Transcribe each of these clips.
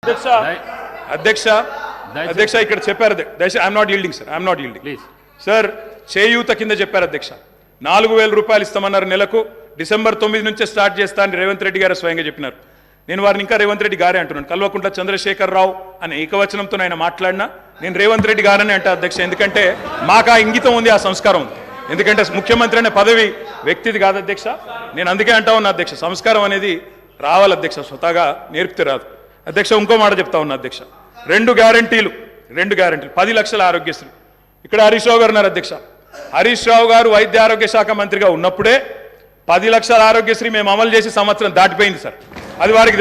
అధ్యక్ష అధ్యక్ష అధ్యక్ష ఇక్కడ చెప్పారు I'm not yielding sir, I'm not yielding please sir. చేయూత కింద చెప్పారు అధ్యక్ష, 4000 రూపాయలు ఇస్తామన్నారు నెలకు. డిసెంబర్ 9 నుంచే స్టార్ట్ చేస్తా అని రేవంత్ రెడ్డి గారు స్వయంగా చెప్పినారు. నేను వారిని ఇంకా రేవంత్ రెడ్డి గారే అంటున్నాను. కల్వకుంట్ల చంద్రశేఖర్ రావు అనే ఏకవచనంతో ఆయన మాట్లాడినా నేను రేవంత్ రెడ్డి గారని అంటా అధ్యక్ష. ఎందుకంటే మాకు ఆ ఇంగితం ఉంది, ఆ సంస్కారం ఉంది. ఎందుకంటే ముఖ్యమంత్రి అనే పదవి వ్యక్తిది కాదు అధ్యక్ష. నేను అందుకే అంటా ఉన్నా అధ్యక్ష, సంస్కారం అనేది రావాలి అధ్యక్ష, స్వతహాగా నేర్పితే రాదు అధ్యక్ష. ఇంకో మాట చెప్తా ఉన్నా అధ్యక్ష, 2 గ్యారంటీలు 10 లక్షల ఆరోగ్యశ్రీ. ఇక్కడ హరీష్ రావు గారు ఉన్నారు అధ్యక్ష. హరీష్ రావు గారు వైద్య ఆరోగ్య శాఖ మంత్రిగా ఉన్నప్పుడే 10 లక్షల ఆరోగ్యశ్రీ మేము అమలు చేసి సంవత్సరం దాటిపోయింది సార్. అది వారికి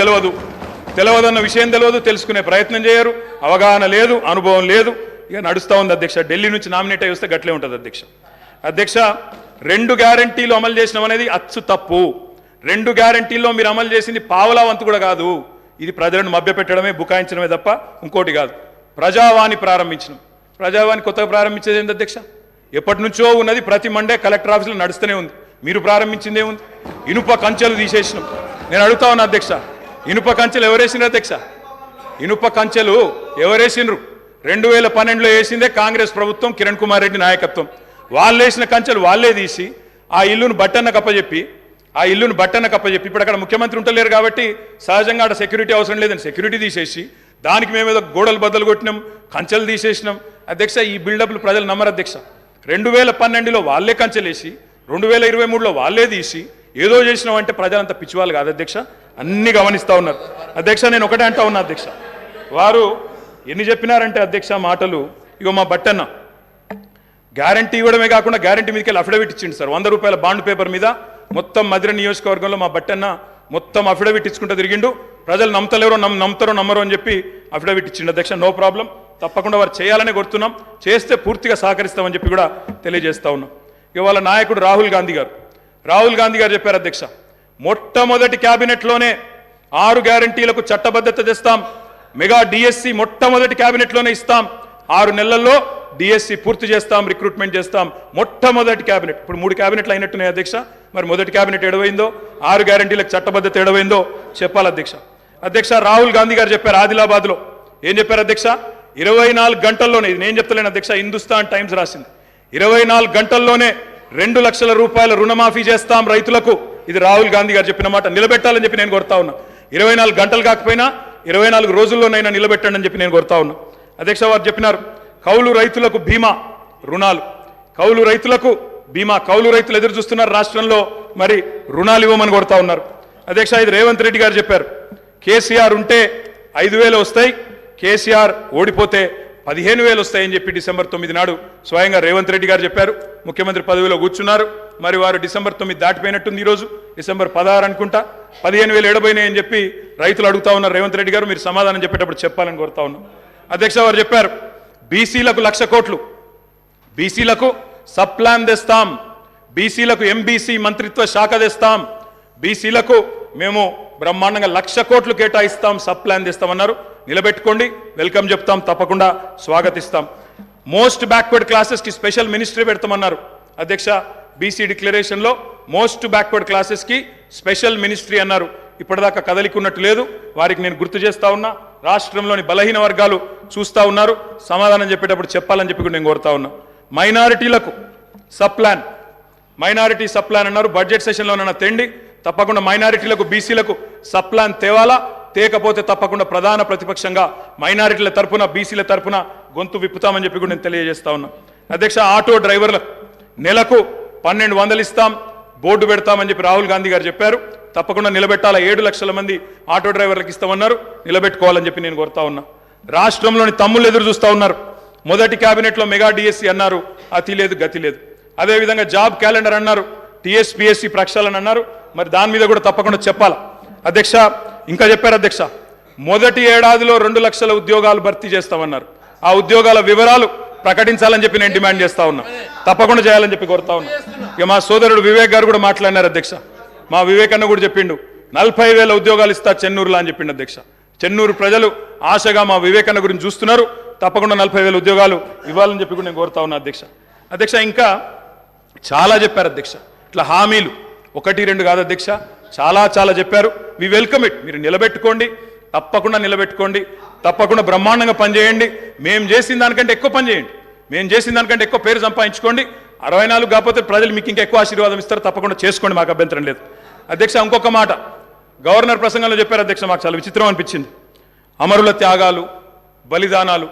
తెలియదన్న విషయం తెలియదు, తెలుసుకునే ప్రయత్నం చేయరు, అవగాహన లేదు, అనుభవం లేదు, ఇక నడుస్తూ ఉంది అధ్యక్ష. ఢిల్లీ నుంచి నామినేట్ అయి వస్తే గట్లే ఉంటుంది అధ్యక్ష. అధ్యక్ష 2 గ్యారంటీలు అమలు చేసినాం అనేది అచ్చు తప్పు. 2 గ్యారంటీల్లో మీరు అమలు చేసింది పావలా వంతు కూడా కాదు. ఇది ప్రజలను మభ్యపెట్టడమే, బుకాయించడమే తప్ప ఇంకోటి కాదు. ప్రజావాణి ప్రారంభించినాం. ప్రజావాణి కొత్తగా ప్రారంభించేది ఏంటి అధ్యక్ష? ఎప్పటి నుంచో ఉన్నది, ప్రతి మండే కలెక్టర్ ఆఫీసులో నడుస్తూనే ఉంది. మీరు ప్రారంభించిందే ఉంది. ఇనుప కంచెలు తీసేసినాం. నేను అడుగుతా ఉన్నా అధ్యక్ష, ఇనుప కంచెలు ఎవరేసినారు అధ్యక్ష? ఇనుప కంచెలు ఎవరేసినరు? 2012లో వేసిందే కాంగ్రెస్ ప్రభుత్వం, కిరణ్ కుమార్ రెడ్డి నాయకత్వం. వాళ్ళు వేసిన కంచెలు వాళ్ళే తీసి ఆ ఇల్లును బట్టన్న కప్పచెప్పి ఇప్పుడు అక్కడ ముఖ్యమంత్రి ఉంటలేరు కాబట్టి సహజంగా అక్కడ సెక్యూరిటీ అవసరం లేదని సెక్యూరిటీ తీసేసి దానికి మేమేదో గోడలు బద్దలు కొట్టినాం, కంచెలు తీసేసినాం అధ్యక్ష. ఈ బిల్డప్లు ప్రజలు నమ్మరు అధ్యక్ష. 2012లో వాళ్ళే కంచెలేసి 2023లో వాళ్ళే తీసి ఏదో చేసినాం అంటే ప్రజలంతా పిచ్చివాళ్ళు కాదు అధ్యక్ష, అన్ని గమనిస్తూ ఉన్నారు అధ్యక్ష. నేను ఒకటే అంటా ఉన్నా అధ్యక్ష, వారు ఎన్ని చెప్పినారంటే అధ్యక్ష మాటలు. ఇగో మా బట్టన్న గ్యారంటీ ఇవ్వడమే కాకుండా గ్యారంటీ మీదకి వెళ్ళి అఫిడవిట్ ఇచ్చిండు సార్. 100 రూపాయల బాండ్ పేపర్ మీద మొత్తం మధుర నియోజకవర్గంలో మా బట్టన్న మొత్తం అఫిడవిట్ ఇచ్చుకుంటూ తిరిగిండు. ప్రజలు నమ్మతలేరో నమ్ముతారో నమ్మరో అని చెప్పి అఫిడవిట్ ఇచ్చిండు అధ్యక్ష. నో ప్రాబ్లం, తప్పకుండా వారు చేయాలనే కోరుతున్నాం, చేస్తే పూర్తిగా సహకరిస్తామని చెప్పి కూడా తెలియజేస్తా ఉన్నాం. ఇవాళ నాయకుడు రాహుల్ గాంధీ గారు చెప్పారు అధ్యక్ష, మొట్టమొదటి క్యాబినెట్లోనే 6 గ్యారంటీలకు చట్టబద్ధత తెస్తాం, మెగా డిఎస్సి మొట్టమొదటి క్యాబినెట్లోనే ఇస్తాం, 6 నెలల్లో డిఎస్సి పూర్తి చేస్తాం, రిక్రూట్మెంట్ చేస్తాం. మొట్టమొదటి క్యాబినెట్. ఇప్పుడు 3 క్యాబినెట్లు అయినట్టున్నాయి అధ్యక్ష. మరి మొదటి క్యాబినెట్ ఎడవైందో, 6 గ్యారంటీలకు చట్టబద్ధత ఎడవైందో చెప్పాలి అధ్యక్ష. అధ్యక్ష రాహుల్ గాంధీ గారు చెప్పారు ఆదిలాబాద్లో. ఏం చెప్పారు అధ్యక్ష? 24 గంటల్లోనే, ఇది నేను చెప్తలేను అధ్యక్ష, హిందుస్థాన్ టైమ్స్ రాసింది. 24 గంటల్లోనే 2 లక్షల రూపాయల రుణమాఫీ చేస్తాం రైతులకు. ఇది రాహుల్ గాంధీ గారు చెప్పిన మాట. నిలబెట్టాలని చెప్పి నేను కోరుతా ఉన్నా. 24 గంటలు కాకపోయినా 24 రోజుల్లోనైనా నిలబెట్టండి అని చెప్పి నేను కోరుతా ఉన్నా అధ్యక్ష. వారు చెప్పినారు కౌలు రైతులకు బీమా రుణాలు, కౌలు రైతులకు బీమా. కౌలు రైతులు ఎదురు చూస్తున్నారు రాష్ట్రంలో, మరి రుణాలు ఇవ్వమని కోరుతా ఉన్నారు అధ్యక్ష. ఇది రేవంత్ రెడ్డి గారు చెప్పారు. కేసీఆర్ ఉంటే 5000 వస్తాయి, కేసీఆర్ ఓడిపోతే 15000 వస్తాయని చెప్పి డిసెంబర్ 9 నాడు స్వయంగా రేవంత్ రెడ్డి గారు చెప్పారు. ముఖ్యమంత్రి పదవిలో కూర్చున్నారు. మరి వారు డిసెంబర్ 9 దాటిపోయినట్టుంది. ఈరోజు డిసెంబర్ 16 అనుకుంటా. 15000 ఎడబోయినాయని చెప్పి రైతులు అడుగుతా ఉన్నారు. రేవంత్ రెడ్డి గారు మీరు సమాధానం చెప్పేటప్పుడు చెప్పాలని కోరుతా ఉన్నాం అధ్యక్ష. వారు చెప్పారు బీసీలకు 1,00,000 కోట్లు, బీసీలకు సబ్ ప్లాన్ తెస్తాం, బీసీలకు ఎంబీసీ మంత్రిత్వ శాఖ తెస్తాం, బీసీలకు మేము బ్రహ్మాండంగా 1,00,000 కోట్లు కేటాయిస్తాం, సబ్ ప్లాన్ తెస్తామన్నారు. నిలబెట్టుకోండి, వెల్కమ్ చెప్తాం, తప్పకుండా స్వాగతిస్తాం. మోస్ట్ బ్యాక్వర్డ్ క్లాసెస్కి స్పెషల్ మినిస్ట్రీ పెడతామన్నారు అధ్యక్ష. బీసీ డిక్లరేషన్లో మోస్ట్ బ్యాక్వర్డ్ క్లాసెస్కి స్పెషల్ మినిస్ట్రీ అన్నారు. ఇప్పటిదాకా కదలికున్నట్టు లేదు. వారికి నేను గుర్తు చేస్తా ఉన్నా. రాష్ట్రంలోని బలహీన వర్గాలు చూస్తూ ఉన్నారు, సమాధానం చెప్పేటప్పుడు చెప్పాలని చెప్పి కూడా నేను కోరుతా ఉన్నా. మైనారిటీలకు sub plan, minority sub plan అన్నారు. బడ్జెట్ సెషన్లోనన్నా తెండి, తప్పకుండా మైనారిటీలకు బీసీలకు సబ్ ప్లాన్ తేవాలా. తేకపోతే తప్పకుండా ప్రధాన ప్రతిపక్షంగా మైనారిటీల తరపున బీసీల తరపున గొంతు విప్పుతామని చెప్పి కూడా నేను తెలియజేస్తా ఉన్నా అధ్యక్ష. ఆటో డ్రైవర్లకు నెలకు 1200 ఇస్తాం, బోర్డు పెడతామని చెప్పి రాహుల్ గాంధీ గారు చెప్పారు. తప్పకుండా నిలబెట్టాలా. 7 లక్షల మంది ఆటో డ్రైవర్లకు ఇస్తామన్నారు. నిలబెట్టుకోవాలని చెప్పి నేను కోరుతా ఉన్నా. రాష్ట్రంలోని తమ్ముళ్ళు ఎదురు చూస్తూ ఉన్నారు. మొదటి క్యాబినెట్లో మెగా డిఎస్సి అన్నారు, అతి లేదు గతి లేదు. అదేవిధంగా జాబ్ క్యాలెండర్ అన్నారు, టీఎస్పీఎస్సీ ప్రక్షాళన అన్నారు. మరి దాని మీద కూడా తప్పకుండా చెప్పాలా అధ్యక్ష. ఇంకా చెప్పారు అధ్యక్ష, మొదటి ఏడాదిలో 2 లక్షల ఉద్యోగాలు భర్తీ చేస్తామన్నారు. ఆ ఉద్యోగాల వివరాలు ప్రకటించాలని చెప్పి నేను డిమాండ్ చేస్తా ఉన్నా. తప్పకుండా చేయాలని చెప్పి కోరుతా ఉన్నా. ఇక మా సోదరుడు వివేక్ గారు కూడా మాట్లాడినారు అధ్యక్ష. మా వివేక్ అన్న కూడా చెప్పిండు 40,000 ఉద్యోగాలు ఇస్తా చెన్నూరులో అని చెప్పిండు అధ్యక్ష. చెన్నూరు ప్రజలు ఆశగా మా వివేక్ అన్న గురించి చూస్తున్నారు. తప్పకుండా 40,000 ఉద్యోగాలు ఇవ్వాలని చెప్పి కూడా నేను కోరుతా ఉన్నా అధ్యక్ష. అధ్యక్ష ఇంకా చాలా చెప్పారు అధ్యక్ష. ఇట్లా హామీలు 1, 2 కాదు అధ్యక్ష, చాలా చెప్పారు. We welcome it. మీరు నిలబెట్టుకోండి, తప్పకుండా నిలబెట్టుకోండి, తప్పకుండా బ్రహ్మాండంగా పనిచేయండి. మేము చేసిన దానికంటే ఎక్కువ పని చేయండి, మేము చేసిన దానికంటే ఎక్కువ పేరు సంపాదించుకోండి. 64 కాకపోతే ప్రజలు మీకు ఇంకా ఎక్కువ ఆశీర్వాదం ఇస్తారు, తప్పకుండా చేసుకోండి, మాకు అభ్యంతరం లేదు. అధ్యక్ష, ఇంకొక మాట గవర్నర్ ప్రసంగంలో చెప్పారు అధ్యక్ష, మాకు చాలా విచిత్రం అనిపించింది. అమరుల త్యాగాలు, బలిదానాలు